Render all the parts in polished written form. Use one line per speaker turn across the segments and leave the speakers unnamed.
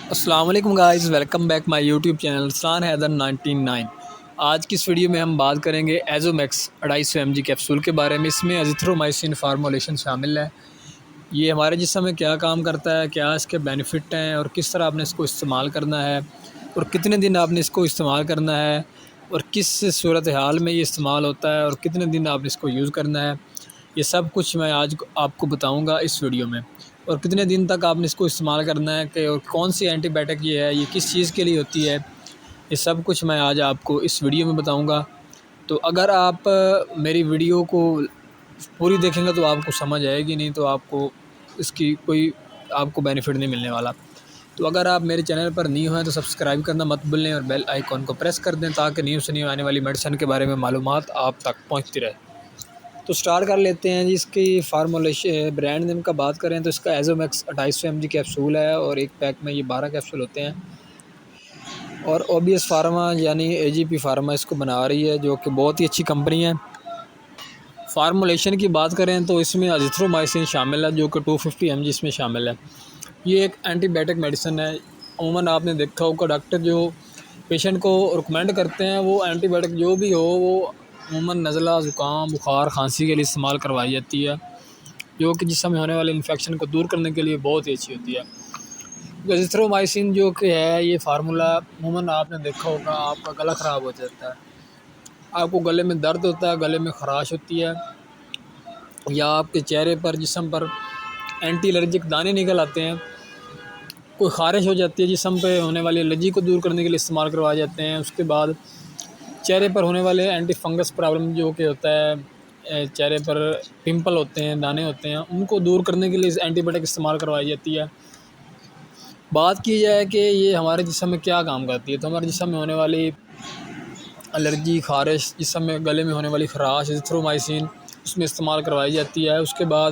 السلام علیکم guys, welcome back my YouTube channel سان حیدر 99۔ آج کی اس ویڈیو میں ہم بات کریں گے ایزومیکس 250 mg کیپسول کے بارے میں۔ اس میں ازیتھرومائسین فارمولیشن شامل ہے۔ یہ ہمارے جسم میں کیا کام کرتا ہے، کیا اس کے بینیفٹ ہیں اور کس طرح آپ نے اس کو استعمال کرنا ہے اور کتنے دن آپ نے اس کو استعمال کرنا ہے اور کس صورتحال میں یہ استعمال ہوتا ہے اور کتنے دن آپ نے اس کو یوز کرنا ہے، یہ سب کچھ میں آج آپ کو بتاؤں گا اس ویڈیو میں۔ اور کتنے دن تک آپ نے اس کو استعمال کرنا ہے کہ اور کون سی اینٹی بائیوٹک یہ ہے، یہ کس چیز کے لیے ہوتی ہے، یہ سب کچھ میں آج آپ کو اس ویڈیو میں بتاؤں گا۔ تو اگر آپ میری ویڈیو کو پوری دیکھیں گے تو آپ کو سمجھ آئے گی، نہیں تو آپ کو اس کی کوئی آپ کو بینیفٹ نہیں ملنے والا۔ تو اگر آپ میرے چینل پر نیو ہیں تو سبسکرائب کرنا مت بھولیں اور بیل آئیکن کو پریس کر دیں تاکہ نیو سے نیو آنے والی میڈیسن کے بارے میں معلومات آپ تک پہنچتی رہے۔ تو سٹارٹ کر لیتے ہیں جی۔ اس کی فارمولیشن برانڈ نیم کا بات کریں تو اس کا ایزومیکس 250 mg کیپسول ہے اور ایک پیک میں یہ 12 کیپسول ہوتے ہیں، اور او بی ایس فارما یعنی اے جی پی فارما اس کو بنا رہی ہے، جو کہ بہت ہی اچھی کمپنی ہے۔ فارمولیشن کی بات کریں تو اس میں ازیتھرومائسین شامل ہے جو کہ 250 mg اس میں شامل ہے۔ یہ ایک اینٹی بائیوٹک میڈیسن ہے۔ عموماً آپ نے دیکھا ہوگا ڈاکٹر جو پیشنٹ کو ریکمینڈ کرتے ہیں وہ اینٹی بائیوٹک جو بھی ہو وہ عموماً نزلہ، زکام، بخار، کھانسی کے لیے استعمال کروائی جاتی ہے، جو کہ جسم میں ہونے والے انفیکشن کو دور کرنے کے لیے بہت ہی اچھی ہوتی ہے۔ ازیتھرومائسین جو کہ ہے یہ فارمولا عموماً آپ نے دیکھا ہوگا آپ کا گلا خراب ہو جاتا ہے، آپ کو گلے میں درد ہوتا ہے، گلے میں خراش ہوتی ہے، یا آپ کے چہرے پر، جسم پر اینٹی الرجک دانے نکل آتے ہیں، کوئی خارش ہو جاتی ہے، جسم پہ ہونے والی الرجی کو دور کرنے کے لیے استعمال کروائے جاتے ہیں۔ اس کے بعد چہرے پر ہونے والے اینٹی فنگس پرابلم جو کہ ہوتا ہے، چہرے پر پمپل ہوتے ہیں، دانے ہوتے ہیں، ان کو دور کرنے کے لیے اینٹی بائیوٹک استعمال کروائی جاتی ہے۔ بات کی جائے کہ یہ ہمارے جسم میں کیا کام کرتی ہے، تو ہمارے جسم میں ہونے والی الرجی، خارش، جسم میں گلے میں ہونے والی خراش، ازیتھرومائسین اس میں استعمال کروائی جاتی ہے۔ اس کے بعد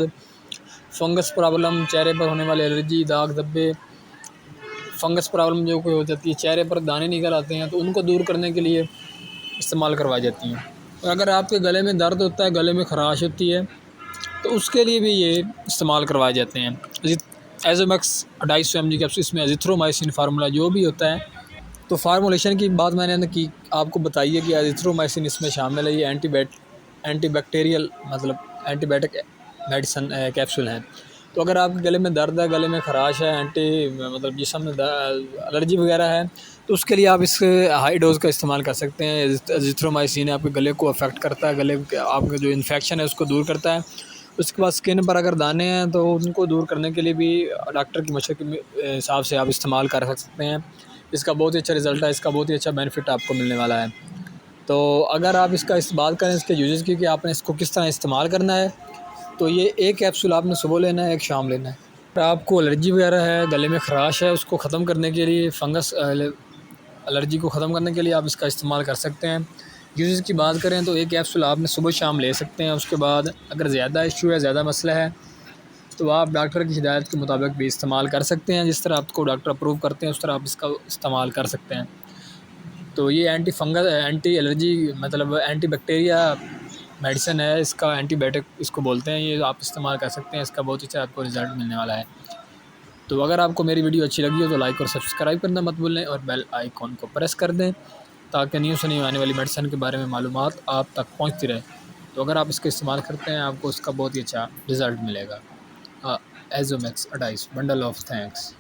فنگس پرابلم، چہرے پر ہونے والے الرجی، داغ دھبے، فنگس پرابلم جو کوئی ہو جاتی ہے، چہرے پر دانے نکل آتے ہیں، تو ان کو دور کرنے کے لیے استعمال کروائی جاتی ہیں۔ اور اگر آپ کے گلے میں درد ہوتا ہے، گلے میں خراش ہوتی ہے، تو اس کے لیے بھی یہ استعمال کروائے جاتے ہیں۔ ایزومیکس 250 mg کیپسول اس میں ازیتھرومائسین فارمولا جو بھی ہوتا ہے۔ تو فارمولیشن کی بات میں نے کی آپ کو بتائی ہے کہ ازیتھرومائسین اس میں شامل ہے۔ یہ اینٹی بیکٹیریل مطلب اینٹی بائیوٹک میڈیسن کیپسول ہیں۔ تو اگر آپ کے گلے میں درد ہے، گلے میں خراش ہے، مطلب جسم میں الرجی وغیرہ ہے، تو اس کے لیے آپ اس ہائی ڈوز کا استعمال کر سکتے ہیں۔ ازیتھرومائسین آپ کے گلے کو افیکٹ کرتا ہے، گلے کے آپ کا جو انفیکشن ہے اس کو دور کرتا ہے۔ اس کے بعد اسکن پر اگر دانے ہیں تو ان کو دور کرنے کے لیے بھی ڈاکٹر کی مشورے کے حساب سے آپ استعمال کر سکتے ہیں۔ اس کا بہت ہی اچھا رزلٹ ہے، اس کا بہت ہی اچھا بینیفٹ آپ کو ملنے والا ہے۔ تو اگر آپ اس کا بات کریں اس کے یوزز کی کہ آپ نے اس کو کس طرح استعمال کرنا ہے، تو یہ ایک کیپسول آپ نے صبح لینا ہے، ایک شام لینا ہے۔ اگر آپ کو الرجی وغیرہ ہے، گلے میں خراش ہے، اس کو ختم کرنے کے لیے، فنگس الرجی کو ختم کرنے کے لیے آپ اس کا استعمال کر سکتے ہیں۔ یوزز کی بات کریں تو ایک کیپسول آپ نے صبح شام لے سکتے ہیں۔ اس کے بعد اگر زیادہ ایشو ہے، زیادہ مسئلہ ہے، تو آپ ڈاکٹر کی ہدایت کے مطابق بھی استعمال کر سکتے ہیں۔ جس طرح آپ کو ڈاکٹر اپروو کرتے ہیں اس طرح آپ اس کا استعمال کر سکتے ہیں۔ تو یہ اینٹی فنگس، اینٹی الرجی مطلب اینٹی بیکٹیریا میڈیسن ہے، اس کا اینٹی بائیوٹک اس کو بولتے ہیں، یہ آپ استعمال کر سکتے ہیں۔ اس کا بہت اچھا آپ کو رزلٹ ملنے والا ہے۔ تو اگر آپ کو میری ویڈیو اچھی لگی ہو تو لائک اور سبسکرائب کرنا مت بھولیں اور بیل آئیکن کو پریس کر دیں تاکہ نیو سے نیو آنے والی میڈیسن کے بارے میں معلومات آپ تک پہنچتی رہے۔ تو اگر آپ اس کا استعمال کرتے ہیں آپ کو اس کا بہت ہی اچھا رزلٹ ملے گا۔ ایزومیکس 250 بنڈل آف تھینکس۔